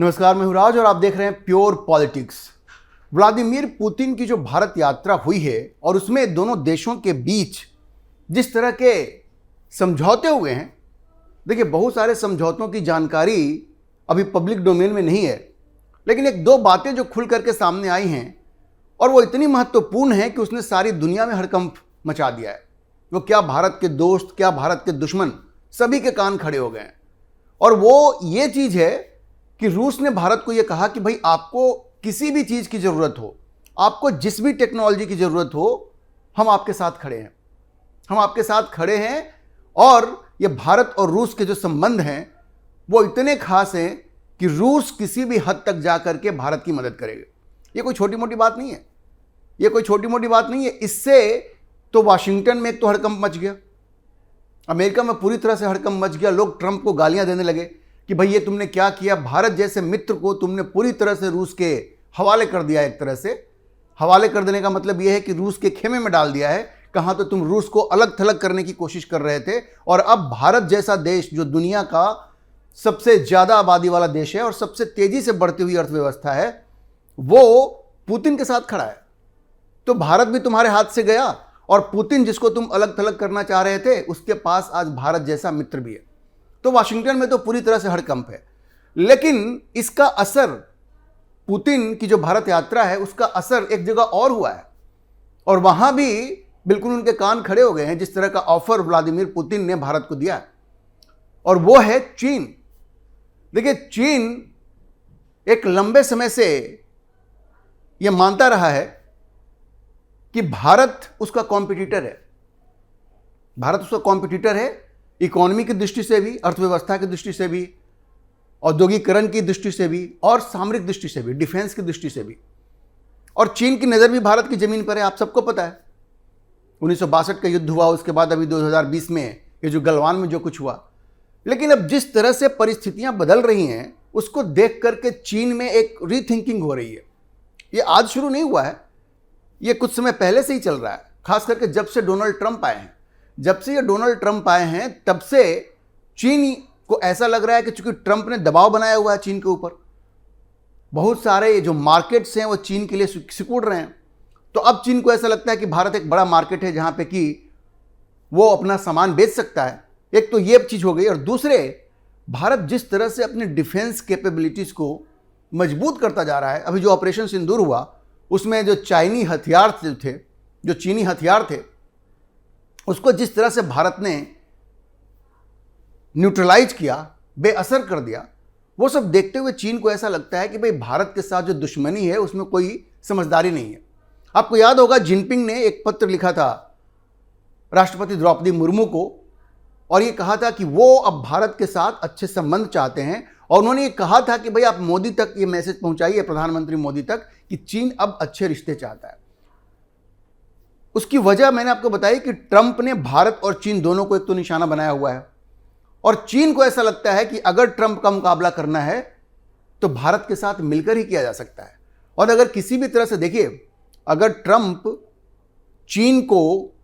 नमस्कार, मैं हूं राज और आप देख रहे हैं प्योर पॉलिटिक्स। व्लादिमीर पुतिन की जो भारत यात्रा हुई है और उसमें दोनों देशों के बीच जिस तरह के समझौते हुए हैं, देखिए बहुत सारे समझौतों की जानकारी अभी पब्लिक डोमेन में नहीं है, लेकिन एक दो बातें जो खुल करके सामने आई हैं और वो इतनी महत्वपूर्ण है कि उसने सारी दुनिया में हड़कंप मचा दिया है। वो क्या भारत के दोस्त, क्या भारत के दुश्मन, सभी के कान खड़े हो गए हैं। और वो ये चीज़ है कि रूस ने भारत को ये कहा कि भाई आपको किसी भी चीज़ की ज़रूरत हो, आपको जिस भी टेक्नोलॉजी की ज़रूरत हो, हम आपके साथ खड़े हैं, हम आपके साथ खड़े हैं। और ये भारत और रूस के जो संबंध हैं वो इतने खास हैं कि रूस किसी भी हद तक जा करके भारत की मदद करेगा। ये कोई छोटी मोटी बात नहीं है, ये कोई छोटी मोटी बात नहीं है। इससे तो वाशिंगटन में एक तो हड़कंप मच गया, अमेरिका में पूरी तरह से हड़कंप मच गया। लोग ट्रंप को गालियां देने लगे कि भाई ये तुमने क्या किया, भारत जैसे मित्र को तुमने पूरी तरह से रूस के हवाले कर दिया। एक तरह से हवाले कर देने का मतलब यह है कि रूस के खेमे में डाल दिया है। कहाँ तो तुम रूस को अलग थलग करने की कोशिश कर रहे थे और अब भारत जैसा देश जो दुनिया का सबसे ज़्यादा आबादी वाला देश है और सबसे तेज़ी से बढ़ती हुई अर्थव्यवस्था है, वो पुतिन के साथ खड़ा है। तो भारत भी तुम्हारे हाथ से गया और पुतिन जिसको तुम अलग थलग करना चाह रहे थे उसके पास आज भारत जैसा मित्र भी है। तो वाशिंगटन में तो पूरी तरह से हड़कंप है। लेकिन इसका असर, पुतिन की जो भारत यात्रा है उसका असर एक जगह और हुआ है और वहां भी बिल्कुल उनके कान खड़े हो गए हैं जिस तरह का ऑफर व्लादिमीर पुतिन ने भारत को दिया है, और वो है चीन। देखिए, चीन एक लंबे समय से यह मानता रहा है कि भारत उसका कॉम्पिटिटर है। भारत उसका कॉम्पिटिटर है इकोनॉमी की दृष्टि से भी, अर्थव्यवस्था की दृष्टि से भी, औद्योगिकरण की दृष्टि से भी और सामरिक दृष्टि से भी, डिफेंस की दृष्टि से भी। और चीन की नज़र भी भारत की ज़मीन पर है, आप सबको पता है। 1962 का युद्ध हुआ, उसके बाद अभी 2020 में ये जो गलवान में जो कुछ हुआ। लेकिन अब जिस तरह से परिस्थितियां बदल रही हैं उसको देख करके चीन में एक रीथिंकिंग हो रही है। ये आज शुरू नहीं हुआ है, ये कुछ समय पहले से ही चल रहा है। खास करके जब से डोनाल्ड ट्रंप आए हैं, जब से ये डोनाल्ड ट्रंप आए हैं तब से चीन को ऐसा लग रहा है कि चूंकि ट्रंप ने दबाव बनाया हुआ है चीन के ऊपर, बहुत सारे ये जो मार्केट्स हैं वो चीन के लिए सिकुड़ रहे हैं। तो अब चीन को ऐसा लगता है कि भारत एक बड़ा मार्केट है जहां पे कि वो अपना सामान बेच सकता है। एक तो ये चीज़ हो गई, और दूसरे, भारत जिस तरह से अपने डिफेंस कैपेबिलिटीज़ को मजबूत करता जा रहा है। अभी जो ऑपरेशन सिंदूर हुआ उसमें जो चीनी हथियार थे उसको जिस तरह से भारत ने न्यूट्रलाइज किया, बेअसर कर दिया, वो सब देखते हुए चीन को ऐसा लगता है कि भाई भारत के साथ जो दुश्मनी है उसमें कोई समझदारी नहीं है। आपको याद होगा जिनपिंग ने एक पत्र लिखा था राष्ट्रपति द्रौपदी मुर्मू को और ये कहा था कि वो अब भारत के साथ अच्छे संबंध चाहते हैं। और उन्होंने ये कहा था कि भाई आप मोदी तक ये मैसेज पहुंचाइए, प्रधानमंत्री मोदी तक, कि चीन अब अच्छे रिश्ते चाहता है। उसकी वजह मैंने आपको बताई कि ट्रंप ने भारत और चीन दोनों को एक तो निशाना बनाया हुआ है और चीन को ऐसा लगता है कि अगर ट्रंप का मुकाबला करना है तो भारत के साथ मिलकर ही किया जा सकता है। और अगर किसी भी तरह से देखिए, अगर ट्रंप चीन को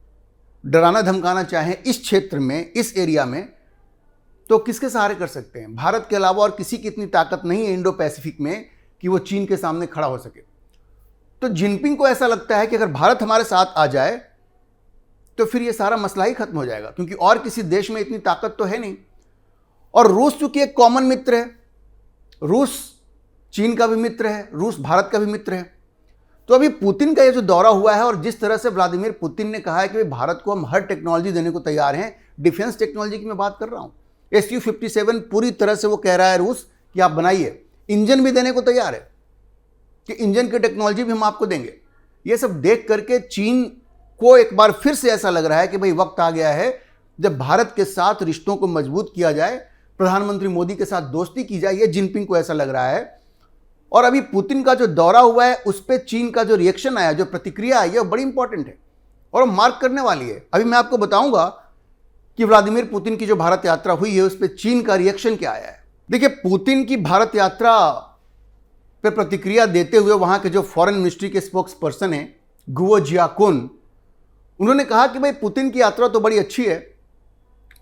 डराना धमकाना चाहे इस क्षेत्र में, इस एरिया में, तो किसके सहारे कर सकते हैं? भारत के अलावा और किसी की इतनी ताकत नहीं है इंडो पैसिफिक में कि वो चीन के सामने खड़ा हो सके। तो जिनपिंग को ऐसा लगता है कि अगर भारत हमारे साथ आ जाए तो फिर ये सारा मसला ही खत्म हो जाएगा, क्योंकि और किसी देश में इतनी ताकत तो है नहीं। और रूस चूंकि एक कॉमन मित्र है, रूस चीन का भी मित्र है, रूस भारत का भी मित्र है। तो अभी पुतिन का ये जो दौरा हुआ है और जिस तरह से व्लादिमीर पुतिन ने कहा है कि भारत को हम हर टेक्नोलॉजी देने को तैयार हैं, डिफेंस टेक्नोलॉजी की मैं बात कर रहा हूँ। Su-57 पूरी तरह से वो कह रहा है रूस कि आप बनाइए, इंजन भी देने को तैयार है कि इंजन की टेक्नोलॉजी भी हम आपको देंगे। ये सब देख करके चीन को एक बार फिर से ऐसा लग रहा है कि भाई वक्त आ गया है जब भारत के साथ रिश्तों को मजबूत किया जाए, प्रधानमंत्री मोदी के साथ दोस्ती की जाए। ये जिनपिंग को ऐसा लग रहा है। और अभी पुतिन का जो दौरा हुआ है उस पर चीन का जो रिएक्शन आया, जो प्रतिक्रिया आई है, वो बड़ी इंपॉर्टेंट है और मार्क करने वाली है। अभी मैं आपको बताऊंगा कि व्लादिमीर पुतिन की जो भारत यात्रा हुई है उस पर चीन का रिएक्शन क्या आया है। देखिए, पुतिन की भारत यात्रा पर प्रतिक्रिया देते हुए वहां के जो फॉरेन मिनिस्ट्री के स्पोक्स पर्सन हैं गुओ जियाकुन, उन्होंने कहा कि भाई पुतिन की यात्रा तो बड़ी अच्छी है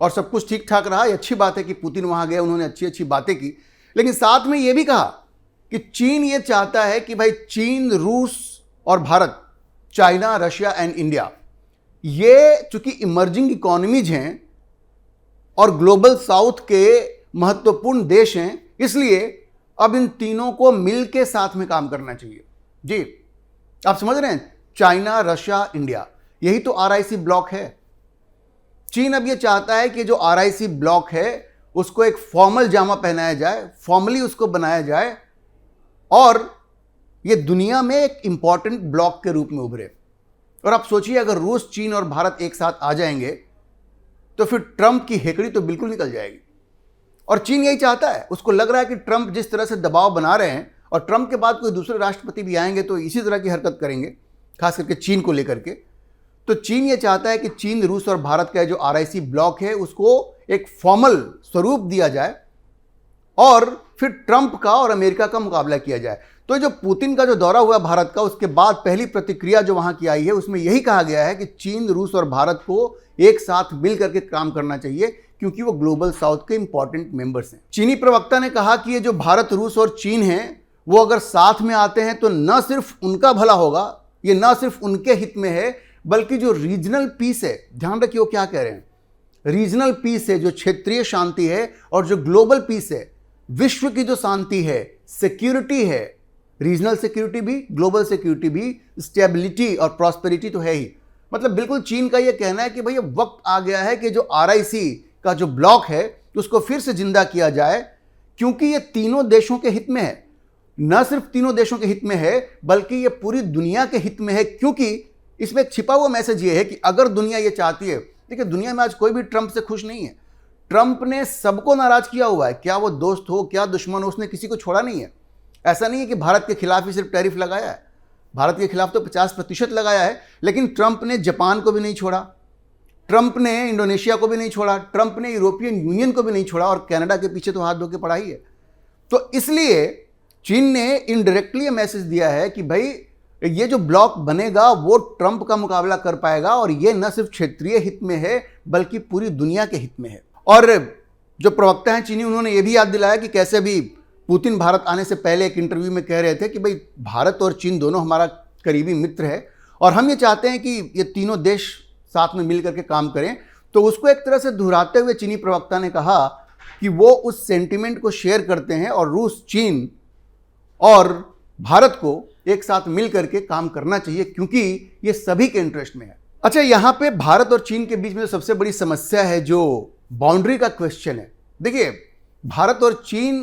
और सब कुछ ठीक ठाक रहा। ये अच्छी बात है कि पुतिन वहां गए, उन्होंने अच्छी अच्छी बातें की, लेकिन साथ में ये भी कहा कि चीन ये चाहता है कि भाई चीन, रूस और Bharat, China, Russia and India, ये चूंकि इमर्जिंग इकोनॉमीज हैं और ग्लोबल साउथ के महत्वपूर्ण देश हैं, इसलिए अब इन तीनों को मिल के साथ में काम करना चाहिए। जी, आप समझ रहे हैं, चाइना, रशिया, इंडिया, यही तो आरआईसी ब्लॉक है। चीन अब ये चाहता है कि जो आरआईसी ब्लॉक है उसको एक फॉर्मल जामा पहनाया जाए, फॉर्मली उसको बनाया जाए और ये दुनिया में एक इंपॉर्टेंट ब्लॉक के रूप में उभरे। और आप सोचिए, अगर रूस, चीन और भारत एक साथ आ जाएंगे तो फिर ट्रंप की हेकड़ी तो बिल्कुल निकल जाएगी। और चीन यही चाहता है, उसको लग रहा है कि ट्रंप जिस तरह से दबाव बना रहे हैं, और ट्रंप के बाद कोई दूसरे राष्ट्रपति भी आएंगे तो इसी तरह की हरकत करेंगे, खास करके चीन को लेकर के। तो चीन ये चाहता है कि चीन, रूस और भारत का जो आरआईसी ब्लॉक है उसको एक फॉर्मल स्वरूप दिया जाए और फिर ट्रंप का और अमेरिका का मुकाबला किया जाए। तो जो पुतिन का जो दौरा हुआ भारत का, उसके बाद पहली प्रतिक्रिया जो वहां की आई है उसमें यही कहा गया है कि चीन, रूस और भारत को एक साथ मिल करके काम करना चाहिए, क्योंकि वो ग्लोबल साउथ के इंपॉर्टेंट मेंबर्स हैं। चीनी प्रवक्ता ने कहा कि ये जो भारत, रूस और चीन हैं वो अगर साथ में आते हैं तो न सिर्फ उनका भला होगा, ये न सिर्फ उनके हित में है, बल्कि जो रीजनल पीस है, ध्यान रखिए वो क्या कह रहे हैं, रीजनल पीस है, जो क्षेत्रीय शांति है, और जो ग्लोबल पीस है, विश्व की जो शांति है, सिक्योरिटी है, रीजनल सिक्योरिटी भी, ग्लोबल सिक्योरिटी भी, स्टेबिलिटी और प्रॉस्पेरिटी तो है ही। मतलब बिल्कुल चीन का ये कहना है कि भाई अब वक्त आ गया है कि जो आरआईसी का जो ब्लॉक है उसको फिर से जिंदा किया जाए, क्योंकि ये तीनों देशों के हित में है। न सिर्फ तीनों देशों के हित में है, बल्कि ये पूरी दुनिया के हित में है, क्योंकि इसमें एक छिपा हुआ मैसेज ये है कि अगर दुनिया ये चाहती है, देखिए दुनिया में आज कोई भी ट्रंप से खुश नहीं है। ट्रंप ने सबको नाराज किया हुआ है, क्या वो दोस्त हो क्या दुश्मन हो, उसने किसी को छोड़ा नहीं है। ऐसा नहीं है कि भारत के खिलाफ ही सिर्फ टैरिफ लगाया है, भारत के खिलाफ तो 50% लगाया है, लेकिन ट्रंप ने जापान को भी नहीं छोड़ा, ट्रंप ने इंडोनेशिया को भी नहीं छोड़ा, ट्रंप ने यूरोपियन यूनियन को भी नहीं छोड़ा, और कनाडा के पीछे तो हाथ धो के पड़ा ही है। तो इसलिए चीन ने इनडायरेक्टली मैसेज दिया है कि भाई ये जो ब्लॉक बनेगा वो ट्रंप का मुकाबला कर पाएगा, और ये न सिर्फ क्षेत्रीय हित में है बल्कि पूरी दुनिया के हित में है। और जो प्रवक्ता हैं चीनी, उन्होंने ये भी याद दिलाया कि कैसे भी पुतिन भारत आने से पहले एक इंटरव्यू में कह रहे थे कि भाई भारत और चीन दोनों हमारा करीबी मित्र है और हम ये चाहते हैं कि ये तीनों देश साथ में मिल करके काम करें। तो उसको एक तरह से दोहराते हुए चीनी प्रवक्ता ने कहा कि वो उस सेंटिमेंट को शेयर करते हैं और रूस, चीन और भारत को एक साथ मिल करके काम करना चाहिए, क्योंकि ये सभी के इंटरेस्ट में है। अच्छा, यहाँ पे भारत और चीन के बीच में सबसे बड़ी समस्या है जो बाउंड्री का क्वेश्चन है। देखिए, भारत और चीन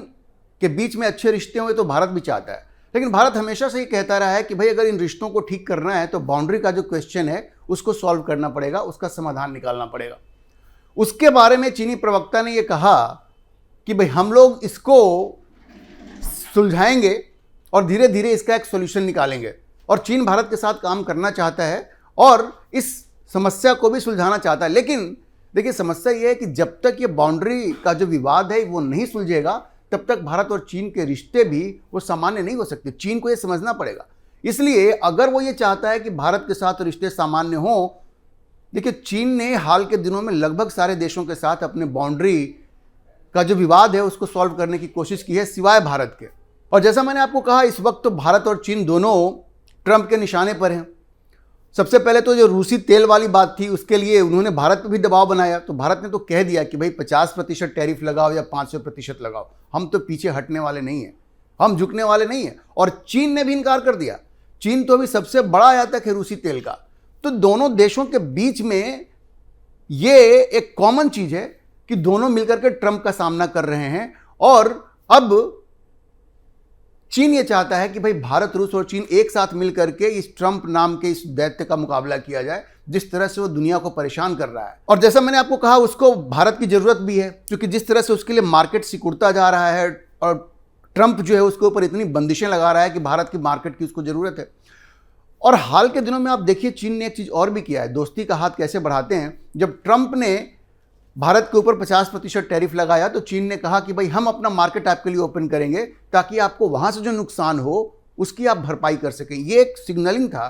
के बीच में अच्छे रिश्ते हुए तो भारत भी चाहता है, लेकिन भारत हमेशा से ये कहता रहा है कि भाई अगर इन रिश्तों को ठीक करना है तो बाउंड्री का जो क्वेश्चन है उसको सॉल्व करना पड़ेगा, उसका समाधान निकालना पड़ेगा। उसके बारे में चीनी प्रवक्ता ने ये कहा कि भाई हम लोग इसको सुलझाएंगे और धीरे धीरे इसका एक सॉल्यूशन निकालेंगे, और चीन भारत के साथ काम करना चाहता है और इस समस्या को भी सुलझाना चाहता है। लेकिन देखिए, समस्या ये है कि जब तक ये बाउंड्री का जो विवाद है वो नहीं सुलझेगा तब तक भारत और चीन के रिश्ते भी वो सामान्य नहीं हो सकते। चीन को ये समझना पड़ेगा। इसलिए अगर वो ये चाहता है कि भारत के साथ रिश्ते सामान्य हों, देखिए चीन ने हाल के दिनों में लगभग सारे देशों के साथ अपने बाउंड्री का जो विवाद है उसको सॉल्व करने की कोशिश की है, सिवाय भारत के। और जैसा मैंने आपको कहा, इस वक्त तो भारत और चीन दोनों ट्रंप के निशाने पर हैं। सबसे पहले तो जो रूसी तेल वाली बात थी उसके लिए उन्होंने भारत पर भी दबाव बनाया, तो भारत ने तो कह दिया कि भाई 50% टैरिफ लगाओ या 500% लगाओ, हम तो पीछे हटने वाले नहीं हैं, हम झुकने वाले नहीं हैं। और चीन ने भी इनकार कर दिया। चीन तो अभी सबसे बड़ा आयातक है रूसी तेल का। तो दोनों देशों के बीच में ये एक कॉमन चीज है कि दोनों मिलकर के ट्रंप का सामना कर रहे हैं। और अब चीन ये चाहता है कि भाई भारत, रूस और चीन एक साथ मिलकर के इस ट्रंप नाम के इस दैत्य का मुकाबला किया जाए, जिस तरह से वो दुनिया को परेशान कर रहा है। और जैसा मैंने आपको कहा, उसको भारत की जरूरत भी है, क्योंकि जिस तरह से उसके लिए मार्केट सिकुड़ता जा रहा है और ट्रंप जो है उसके ऊपर इतनी बंदिशें लगा रहा है कि भारत की मार्केट की उसको जरूरत है। और हाल के दिनों में आप देखिए, चीन ने एक चीज और भी किया है। दोस्ती का हाथ कैसे बढ़ाते हैं। जब ट्रंप ने भारत के ऊपर 50% टैरिफ लगाया तो चीन ने कहा कि भाई हम अपना मार्केट आपके लिए ओपन करेंगे ताकि आपको वहां से जो नुकसान हो उसकी आप भरपाई कर सकें। ये एक सिग्नलिंग था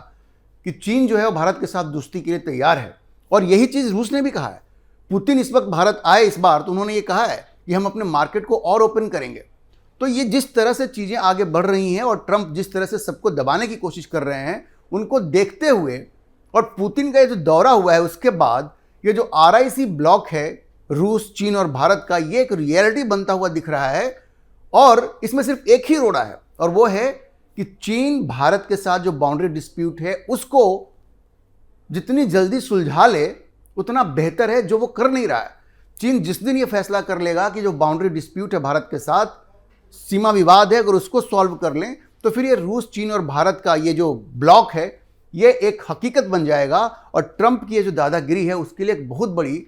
कि चीन जो है वो भारत के साथ दोस्ती के लिए तैयार है। और यही चीज रूस ने भी कहा है। पुतिन इस वक्त भारत आए इस बार तो उन्होंने ये कहा है कि हम अपने मार्केट को और ओपन करेंगे। तो ये जिस तरह से चीज़ें आगे बढ़ रही हैं और ट्रंप जिस तरह से सबको दबाने की कोशिश कर रहे हैं, उनको देखते हुए और पुतिन का ये जो दौरा हुआ है उसके बाद ये जो RIC ब्लॉक है रूस, चीन और भारत का, ये एक रियलिटी बनता हुआ दिख रहा है। और इसमें सिर्फ एक ही रोड़ा है और वो है कि चीन भारत के साथ जो बाउंड्री डिस्प्यूट है उसको जितनी जल्दी सुलझा ले उतना बेहतर है, जो वो कर नहीं रहा है। चीन जिस दिन ये फैसला कर लेगा कि जो बाउंड्री डिस्प्यूट है भारत के साथ, सीमा विवाद है, अगर उसको सॉल्व कर लें तो फिर ये रूस, चीन और भारत का ये जो ब्लॉक है ये एक हकीकत बन जाएगा और ट्रंप की ये जो दादागिरी है उसके लिए एक बहुत बड़ी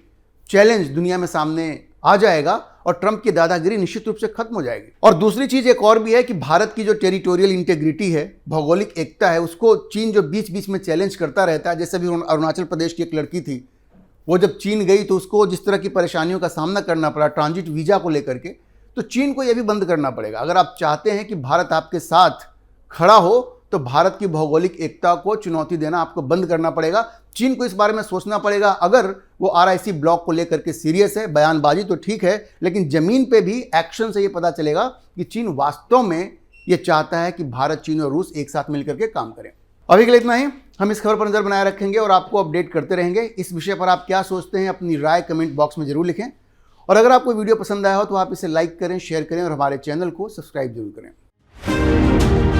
चैलेंज दुनिया में सामने आ जाएगा और ट्रंप की दादागिरी निश्चित रूप से खत्म हो जाएगी। और दूसरी चीज एक और भी है कि भारत की जो टेरिटोरियल इंटेग्रिटी है, भौगोलिक एकता है, उसको चीन जो बीच बीच में चैलेंज करता रहता है। जैसे भी अरुणाचल प्रदेश की एक लड़की थी, वो जब चीन गई तो उसको जिस तरह की परेशानियों का सामना करना पड़ा ट्रांजिट वीजा को लेकर के, तो चीन को यह भी बंद करना पड़ेगा। अगर आप चाहते हैं कि भारत आपके साथ खड़ा हो तो भारत की भौगोलिक एकता को चुनौती देना आपको बंद करना पड़ेगा। चीन को इस बारे में सोचना पड़ेगा। अगर वो RIC ब्लॉक को लेकर के सीरियस है, बयानबाजी तो ठीक है, लेकिन जमीन पे भी एक्शन से ये पता चलेगा कि चीन वास्तव में ये चाहता है कि भारत, चीन और रूस एक साथ मिलकर के काम करें। अभी के लिए इतना ही। हम इस खबर पर नजर बनाए रखेंगे और आपको अपडेट करते रहेंगे। इस विषय पर आप क्या सोचते हैं, अपनी राय कमेंट बॉक्स में जरूर लिखें। और अगर आपको वीडियो पसंद आया हो तो आप इसे लाइक करें, शेयर करें और हमारे चैनल को सब्सक्राइब जरूर करें।